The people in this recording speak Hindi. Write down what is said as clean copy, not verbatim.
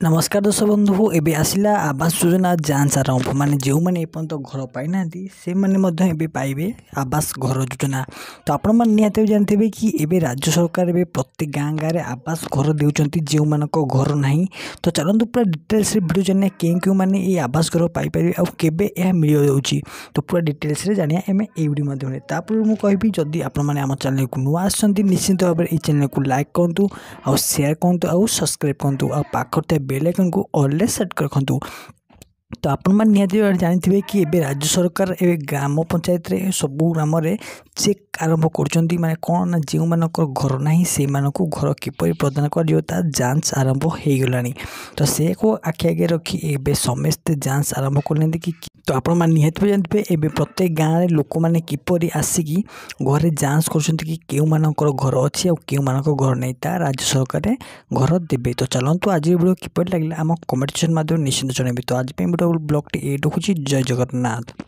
नमस्कार दर्शक बंधु एबे आसिला आवास योजना जांच आरंभ माने जो मैंने एपर्त घर पाई ना से मैंने पाइबे आवास घर योजना। तो आपण मैंने निहत जानते कि एबे राज्य सरकार एबे प्रत्येक गाँ गाँव में आवास घर देउचंती जो मानक घर नहीं। तो चलतु पूरा डिटेल्स वीडियो जाना क्यों मैंने ये आवास घर पाइपर आ केबे यह मिल जाऊँगी। तो पूरा डिटेल्स जाना आम ये वीडियो माध्यम तापर मुझे कहबी जदि आप चैनल को नुआ आसछंती निश्चित भाव में ये चैनल को लाइक करूँ और शेयर करूँ और सब्सक्राइब करूँ और पाखर बेल आइकन को ऑल सेट कर रखु। तो आपण मैंने निहत जानते कि एबे राज्य सरकार ए ग्राम पंचायत रे सबू ग्राम रे चेक आरंभ कर माने कौन ना जो मानक घर ना से घर किपर प्रदान कर जांच आरंभ हो गलानी। तो से को आखि आगे रखी एबे समस्ते जांच आरंभ कर कि तो आपण मैंने निहत जानते एबे प्रत्येक गाँव में लोक मैंने किपर आसिकी घर जांच कर कि केउ मानकर घर अच्छी और केउ मानक घर नहीं ता राज्य सरकार घर देवे। तो चलतु आज वीडियो किपर लगे आम कमेंट सेक्शन माध्यम निश्चित जनइबे। तो आज ब्लॉग टी रखुची। जय जगन्नाथ।